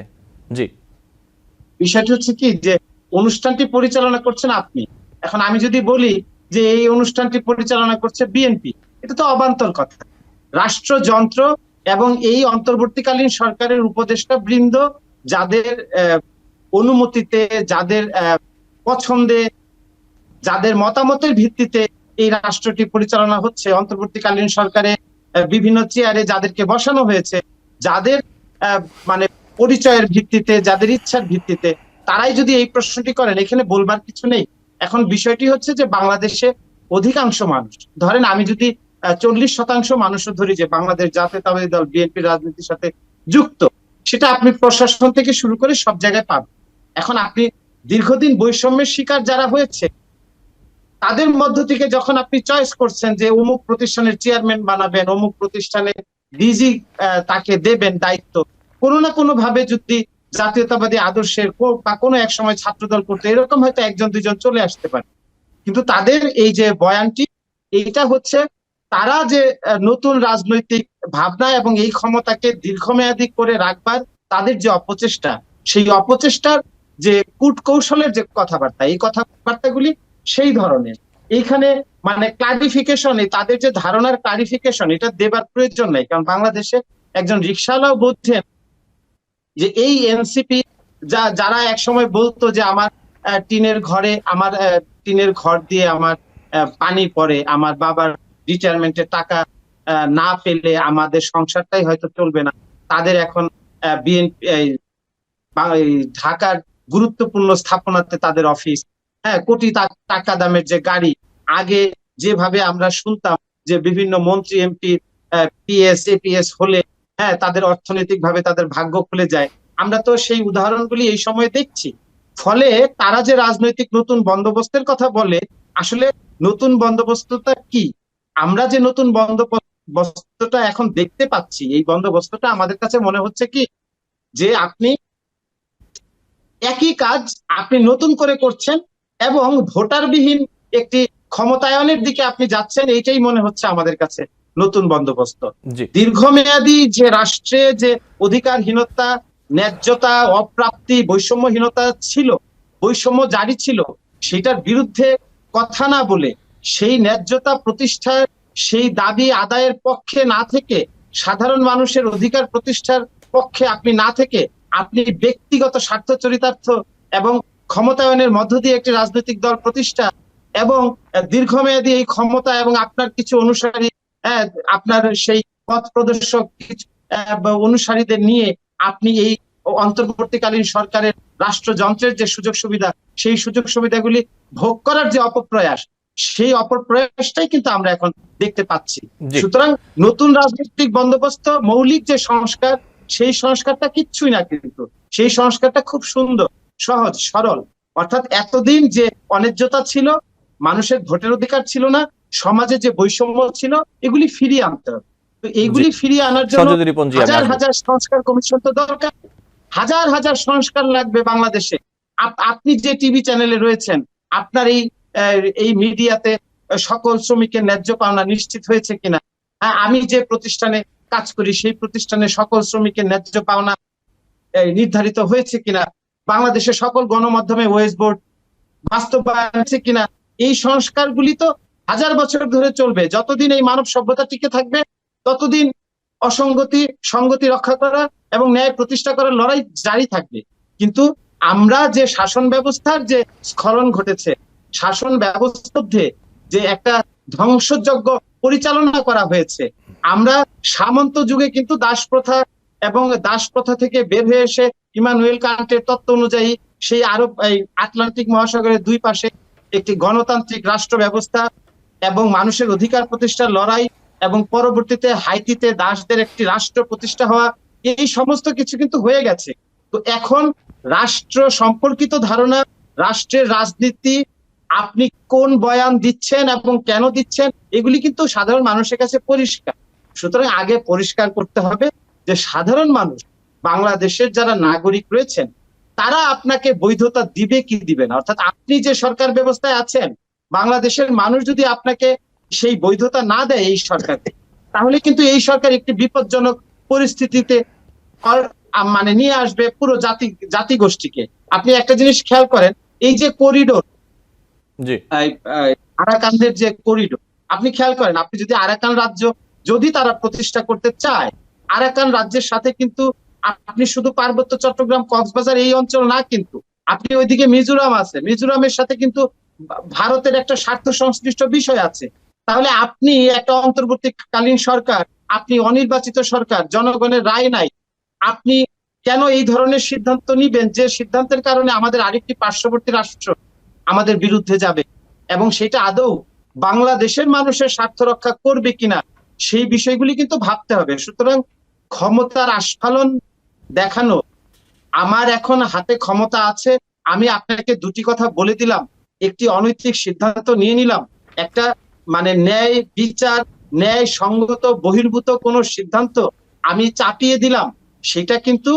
জি, বিষয়টি হচ্ছে কি, যে অনুষ্ঠানটি পরিচালনা করছেন আপনি, এখন আমি যদি বলি যে এই অনুষ্ঠানটি পরিচালনা করছে বিএনপি, এটা তো অবান্তর কথা। রাষ্ট্রযন্ত্র এবং এই অন্তর্বর্তীকালীন সরকারের উপদেষ্টা বৃন্দ, যাদের অনুমতিতে, যাদের পছন্দে, যাদের মতামতের ভিত্তিতে এই রাষ্ট্রটি পরিচালনা হচ্ছে, অন্তর্বর্তীকালীন সরকারে বিভিন্ন চেয়ারে যাদেরকে বসানো হয়েছে, যাদের মানে পরিচয়ের ভিত্তিতে, যাদের ইচ্ছার ভিত্তিতে, তারাই যদি এই প্রশ্নটি করেন, এখানে বলবার কিছু নেই। এখন বিষয়টি হচ্ছে যে বাংলাদেশে অধিকাংশ মানুষ, ধরেন আমি যদি 40% মানুষও ধরি যে বাংলাদেশ জাতীয়তাবাদী দল বিএনপির রাজনীতির সাথে যুক্ত, সেটা আপনি প্রশাসন থেকে শুরু করে সব জায়গায় পাবেন। এখন আপনি দীর্ঘদিন বৈষম্যের শিকার যারা হয়েছে, তাদের মধ্য থেকে যখন আপনি চয়েস করছেন যে অমুক প্রতিষ্ঠানের চেয়ারম্যান বানাবেন, অমুক প্রতিষ্ঠানের ডিজি তাকে দেবেন দায়িত্ব, কোনো না কোনো ভাবে যদি জাতীয়তাবাদী আদর্শের বা কোনো এক সময় ছাত্রদল করতে, এরকম হয়তো একজন দুইজন চলে আসতে পারে। কিন্তু তাদের এই যে বয়ানটি, এইটা হচ্ছে তারা যে নতুন রাজনৈতিক ভাবনা এবং এই ক্ষমতাকে দীর্ঘমেয়াদী করে রাখবার তাদের যে অপচেষ্টা, সেই অপচেষ্টার যে কূটকৌশলের যে কথাবার্তা, এই কথাবার্তাগুলি সেই ধরনের। এইখানে মানে ক্লারিফিকেশন, তাদের যে ধারণার ক্লারিফিকেশন, এটা দেবার প্রয়োজন নাই। কারণ বাংলাদেশে একজন রিকশাওয়ালাও বুঝছেন যে এই এনসিপি যারা একসময় বলতো যে আমার টিনের ঘর দিয়ে আমার পানি পড়ে, আমার বাবার রিটায়ারমেন্টের টাকা না পেলে আমাদের সংসারটাই হয়তো চলবে না, তাদের এখন বিএনপি ঢাকার গুরুত্বপূর্ণ স্থাপনাতে তাদের অফিস, হ্যাঁ, কোটি টাকা দামের যে গাড়ি, আগে যেভাবে আমরা শুনতাম যে বিভিন্ন মন্ত্রী এমপি পিএস এপিএস হলে হ্যাঁ তাদের অর্থনৈতিক ভাবে তাদের ভাগ্য খুলে যায়, আমরা তো সেই উদাহরণগুলি এই সময় দেখছি। ফলে তারা যে রাজনৈতিক নতুন বন্দোবস্তের কথা বলে, আসলে নতুন বন্দোবস্তটা কি? আমরা যে নতুন বন্দোবস্তটা এখন দেখতে পাচ্ছি, এই বন্দোবস্তটা আমাদের কাছে মনে হচ্ছে কি, যে আপনি একই কাজ আপনি নতুন করে করছেন এবং ভোটারবিহীন একটি ক্ষমতায়নের দিকে আপনি যাচ্ছেন, এইটাই মনে হচ্ছে আমাদের কাছে। নতুন বন্দোবস্ত। জি দীর্ঘমেয়াদী যে রাষ্ট্রে যে অধিকারহীনতা, ন্যায্যতা, অপ্রাপ্তি, বৈষম্যহীনতা ছিল, বৈষম্য জারি ছিল, সেটার বিরুদ্ধে কথা না বলে, সেই ন্যায্যতা প্রতিষ্ঠার, সেই দাবি আদায়ের পক্ষে না থেকে, সাধারণ মানুষের অধিকার প্রতিষ্ঠার পক্ষে আপনি না থেকে, আপনি ব্যক্তিগত স্বার্থ চরিতার্থ এবং ক্ষমতায়নের মধ্য দিয়ে একটি রাজনৈতিক দল প্রতিষ্ঠা এবং দীর্ঘমেয়াদী এই ক্ষমতা এবং আপনার কিছু অনুসারী, আপনার সেই পথ প্রদর্শক কিছু অনুসারীদের নিয়ে আপনি এই অন্তর্বর্তীকালীন সরকারের রাষ্ট্রযন্ত্রের যে সুযোগ সুবিধা, সেই সুযোগ সুবিধাগুলি ভোগ করার যে অপপ্রয়াস, সেই অপপ্রয়াসটাই কিন্তু আমরা এখন দেখতে পাচ্ছি। জি। সুতরাং নতুন রাজনৈতিক বন্দোবস্ত, মৌলিক যে সংস্কার, সেই সংস্কারটা কিচ্ছুই না, কিন্তু সেই সংস্কারটা খুব সুন্দর, সহজ, সরল। অর্থাৎ এতদিন যে অন্যায্যতা ছিল, মানুষের ভোটের অধিকার ছিল না, সমাজে যে বৈষম্য ছিল, এগুলি ফিরিয়ে আনতে হবে। তো এইগুলি ফিরিয়ে আনার জন্য সঞ্জয় রিপন জি, আমি হাজার আসবো। হাজার সংস্কার কমিশন তো দরকার, হাজার হাজার সংস্কার লাগবে বাংলাদেশে। আপনি যে টিভি চ্যানেলে রয়েছেন, আপনার এই মিডিয়াতে সকল শ্রমিকের ন্যায্য পাওনা নিশ্চিত হয়েছে কিনা? আমি যে প্রতিষ্ঠানে কাজ করি, সেই প্রতিষ্ঠানে সকল শ্রমিকের ন্যায্য পাওনা নির্ধারিত হয়েছে কিনা? বাংলাদেশের সকল গণমাধ্যমে ওয়েজ বোর্ড বাস্তবায়ন হয়েছে কিনা? এই সংস্কারগুলি তো হাজার বছর ধরে চলবে। যতদিন এই মানব সভ্যতা টিকে থাকবে, ততদিন সংগতি রক্ষা করা এবং ন্যায় প্রতিষ্ঠা করার লড়াই জারি থাকবে। কিন্তু আমরা যে শাসন ব্যবস্থার যে স্খলন ঘটেছে, শাসন ব্যবস্থার মধ্যে যে একটা ধ্বংসযজ্ঞ পরিচালনা করা হয়েছে, আমরা সামন্ত যুগে কিন্তু দাস প্রথা এবং দাস প্রথা থেকে বের হয়ে এসে ইমানুয়েল কান্টের তত্ত্ব অনুযায়ী সেই আরব আটলান্টিক মহাসাগরের দুই পাশে একটি গণতান্ত্রিক রাষ্ট্র ব্যবস্থা এবং মানুষের অধিকার প্রতিষ্ঠার লড়াই এবং পরবর্তীতে হাইতিতে দাসদের একটি রাষ্ট্র প্রতিষ্ঠা হওয়া, এই সমস্ত কিছু কিন্তু হয়ে গেছে। তো এখন রাষ্ট্র সম্পর্কিত ধারণা, রাষ্ট্রের রাজনীতি, আপনি কোন বয়ান দিচ্ছেন এবং কেন দিচ্ছেন, এগুলি কিন্তু সাধারণ মানুষের কাছে পরিষ্কার। সুতরাং আগে পরিষ্কার করতে হবে যে সাধারণ মানুষ, বাংলাদেশের যারা নাগরিক রয়েছেন, তারা আপনাকে বৈধতা দিবে কি দিবে না। অর্থাৎ আপনি যে সরকার ব্যবস্থায় আছেন, বাংলাদেশের মানুষ যদি আপনাকে সেই বৈধতা না দেয় এই সরকারকে, তাহলে কিন্তু এই সরকার একটি বিপজ্জনক পরিস্থিতিতে মানে নিয়ে আসবে পুরো জাতিগোষ্ঠীকে। আপনি একটা জিনিস খেয়াল করেন, এই যে করিডোর, জি আরাকানদের যে করিডোর, আপনি খেয়াল করেন, আপনি যদি আরাকান রাজ্য যদি তারা প্রতিষ্ঠা করতে চায়, আরাকান রাজ্যের সাথে কিন্তু আপনি শুধু পার্বত্য চট্টগ্রাম, কক্সবাজার এই অঞ্চল না, কিন্তু আপনি ওইদিকে মিজোরাম আছে, মিজোরামের সাথে কিন্তু ভারতের একটা স্বার্থ সংশ্লিষ্ট বিষয় আছে। তাহলে আপনি একটা অন্তর্বর্তীকালীন সরকার, আপনি অনির্বাচিত সরকার, জনগণের রায় নাই, আপনি কেন এই ধরনের সিদ্ধান্ত নিবেন, যে সিদ্ধান্তের কারণে আমাদের আরেকটি পার্শ্ববর্তী রাষ্ট্র আমাদের বিরুদ্ধে যাবে এবং সেটা আদৌ বাংলাদেশের মানুষের স্বার্থ রক্ষা করবে কিনা, সেই বিষয়গুলি কিন্তু ভাবতে হবে। সুতরাং ক্ষমতার আস্ফালন দেখানো, আমার এখন হাতে ক্ষমতা আছে, আমি আপনাকে দুটি কথা বলে দিলাম, একটি অনৈতিক সিদ্ধান্ত নিয়ে নিলাম, একটা মানে ন্যায় বিচার, ন্যায় সঙ্গত বহির্ভূত কোন সিদ্ধান্ত আমি চাপিয়ে দিলাম, সেটা কিন্তু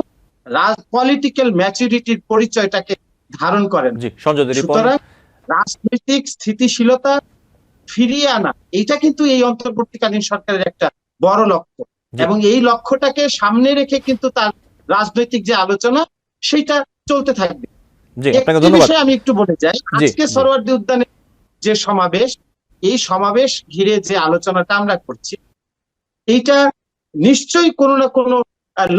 পলিটিক্যাল ম্যাচুরিটির পরিচয়টাকে ধারণ করেন। জি সঞ্জয় রিপন। সুতরাং রাজনৈতিক স্থিতিশীলতা ফিরিয়ে আনা, এইটা কিন্তু এই অন্তর্বর্তীকালীন সরকারের একটা বড় লক্ষ্য এবং এই লক্ষ্যটাকে সামনে রেখে কিন্তু তার রাজনৈতিক যে আলোচনা, সেটা চলতে থাকবে। জি আপনাকে একটি ধন্যবাদ। বিষয় আমি একটু বলে যাই, আজকে সরোয়ার্দী উদ্যানে যে সমাবেশ, এই সমাবেশ ঘিরে যে আলোচনাটা আমরা করছি, এইটা নিশ্চয়ই কোনো না কোনো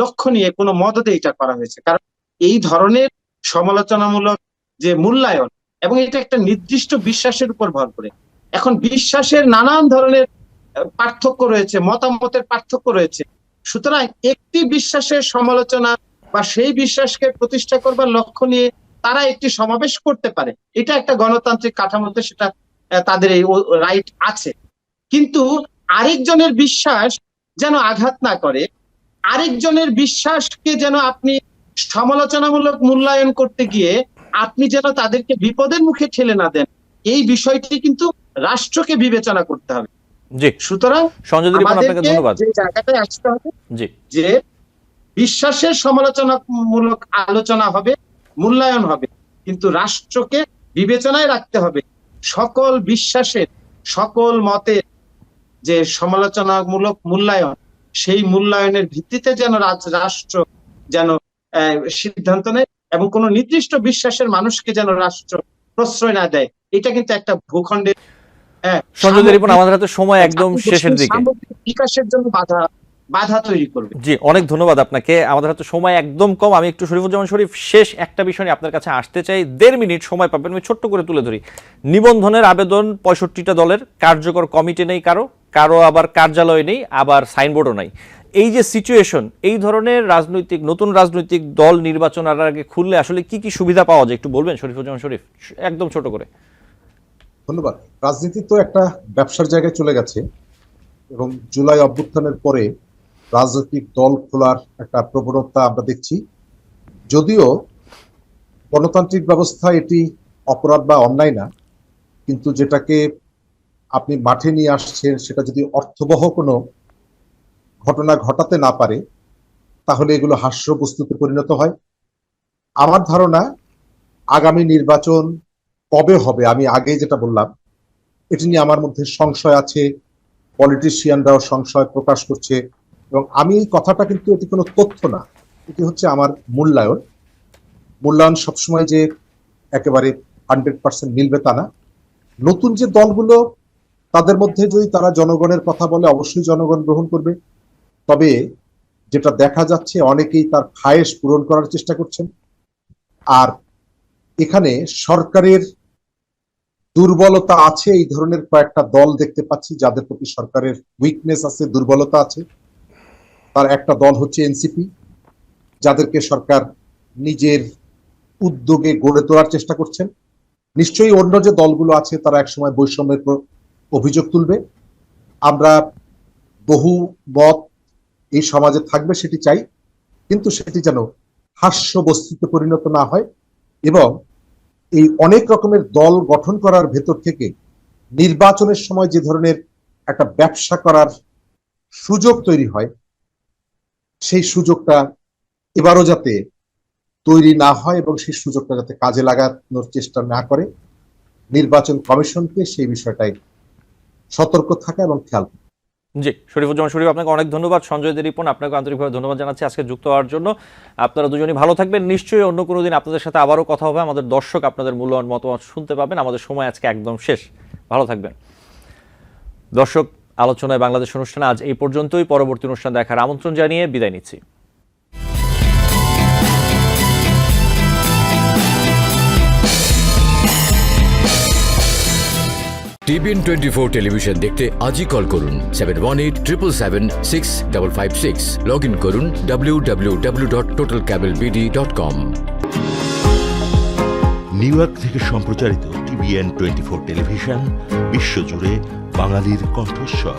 লক্ষ্য নিয়ে, কোনো মদদে এটা করা হয়েছে। কারণ এই ধরনের সমালোচনামূলক যে মূল্যায়ন, এবং এটা একটা নির্দিষ্ট বিশ্বাসের উপর ভর করে। এখন বিশ্বাসের নানান ধরনের পার্থক্য রয়েছে, মতামতের পার্থক্য রয়েছে। সুতরাং একটি বিশ্বাসের সমালোচনা বা সেই বিশ্বাসকে প্রতিষ্ঠা করবার লক্ষ্য নিয়ে তারা একটি সমাবেশ করতে পারে, এটা একটা গণতান্ত্রিক কাঠামোতে সেটা তাদের এই রাইট আছে। কিন্তু আরেকজনের বিশ্বাস যেন আঘাত না করে, আরেকজনের বিশ্বাসকে যেন আপনি সমালোচনামূলক মূল্যায়ন করতে গিয়ে আপনি যেন তাদেরকে বিপদের মুখে ঠেলে না দেন, এই বিষয়টি কিন্তু রাষ্ট্রকে বিবেচনা করতে হবে। জি সুতরাং সঞ্জয় রিপন, আপনাকে ধন্যবাদ। যে জায়গাটায় আসতে হবে, জি যে বিশ্বাসের সমালোচনামূলক আলোচনা হবে, মূল্যায়ন হবে, কিন্তু রাষ্ট্রকে বিবেচনায় রাখতে হবে সকল বিশ্বাসের, সকল মতের যে সমালোচনামূলক মূল্যায়ন, সেই মূল্যায়নের ভিত্তিতে যেন রাষ্ট্র যেন সিদ্ধান্ত নেয় এবং কোন নির্দিষ্ট বিশ্বাসের মানুষকে যেন রাষ্ট্র প্রশ্রয় না দেয়। এটা কিন্তু একটা ভূখণ্ডের সঞ্জয় দে রিপন, আমাদের হাতে সময় একদম শেষের দিকে, সামগ্রিক বিকাশের জন্য বাধা তৈরি করবে। জি, অনেক ধন্যবাদ আপনাকে। আমাদের হাতে সময় একদম কম। আমি একটু শরীফুজ্জামান শরীফ শেষ একটা বিষয় নিয়ে আপনার কাছে আসতে চাই, 1.5 মিনিট সময় পাবেন, আমি ছোট্ট করে তুলে ধরি। নিবন্ধনের আবেদন 65টা দলের, কার্যকর কমিটি নেই কারো আবার কার্যালয় নেই, আবার সাইনবোর্ডও নাই। এই যে সিচুয়েশন, এই ধরনের নতুন রাজনৈতিক দল নির্বাচন আগে খুললে আসলে কি কি সুবিধা পাওয়া যায় একটু বলবেন শরীফুজ্জামান শরীফ, একদম ছোট করে? ধন্যবাদ। রাজনীতি তো একটা ব্যবসার জায়গায় চলে গেছে এবং জুলাই অভ্যুত্থানের পরে রাজনৈতিক দল খোলার একটা প্রবণতা আমরা দেখছি। যদিও গণতান্ত্রিক ব্যবস্থা এটি অপরাধ বা অন্যায় না, কিন্তু যেটাকে আপনি মাঠে নিয়ে আসছেন সেটা যদি অর্থবহ কোনো ঘটনা ঘটাতে না পারে তাহলে এগুলো হাস্যবস্তুতে পরিণত হয়। আমার ধারণা আগামী নির্বাচন কবে হবে, আমি আগে যেটা বললাম, এটি নিয়ে আমার মধ্যে সংশয় আছে, পলিটিশিয়ানরাও সংশয় প্রকাশ করছে। এবং আমি এই কথাটা, কিন্তু এটি কোনো তথ্য না, এটি হচ্ছে আমার মূল্যায়ন সবসময় যে একেবারে 100% মিলবে তা না। নতুন যে দলগুলো, তাদের মধ্যে যদি তারা জনগণের কথা বলে অবশ্যই জনগণ গ্রহণ করবে। তবে যেটা দেখা যাচ্ছে অনেকেই তার খায়েশ পূরণ করার চেষ্টা করছেন। আর এখানে সরকারের দুর্বলতা আছে, এই ধরনের কয়েকটা দল দেখতে পাচ্ছি যাদের প্রতি সরকারের উইকনেস আছে, দুর্বলতা আছে। তার একটা দল হচ্ছে এনসিপি, যাদেরকে সরকার নিজের উদ্যোগে গড়ে তোলার চেষ্টা করছেন। নিশ্চয়ই অন্য যে দলগুলো আছে তারা একসময় বৈষম্যের অভিযোগ তুলবে। আমরা বহু মত এই সমাজে থাকবে সেটি চাই, কিন্তু সেটি যেন হাস্যবস্তুতে পরিণত না হয়। এবং এই অনেক রকমের দল গঠন করার ভেতর থেকে নির্বাচনের সময় যে ধরনের একটা ব্যবসা করার সুযোগ তৈরি হয়, সেই সুযোগটা এবারও যাতে তৈরি না হয় এবং সেই সুযোগটা যাতে কাজে লাগানোর চেষ্টা না করে, নির্বাচন কমিশনকে সেই বিষয়টাই সতর্ক থাকা এবং খেয়াল। জি, শরীফুজ্জামান শরীফ, আপনাকে অনেক ধন্যবাদ। সঞ্জয় দে রিপন, আপনাকে আন্তরিকভাবে ধন্যবাদ জানাচ্ছি আজকে যুক্ত হওয়ার জন্য। আপনারা দুজনই ভালো থাকবেন। নিশ্চয়ই অন্য কোনো দিন আপনাদের সাথে আবারও কথা হবে, আমাদের দর্শক আপনাদের মূল্যবান মতামত শুনতে পাবেন। আমাদের সময় আজকে একদম শেষ, ভালো থাকবেন দর্শক। আলোচনায় বাংলাদেশ অনুষ্ঠানে আজ এই পর্যন্তই। পরবর্তী অনুষ্ঠান দেখার আমন্ত্রণ জানিয়ে বিদায় নিচ্ছি। TBN 24 টেলিভিশন দেখতে আজই কল করুন 7187776556। লগ ইন করুন www.totalcablebd.com। নিউ ইয়র্ক থেকে সম্প্রচারিত TBN 24 টেলিভিশন বিশ্বজুড়ে বাঙালির কণ্ঠস্বর।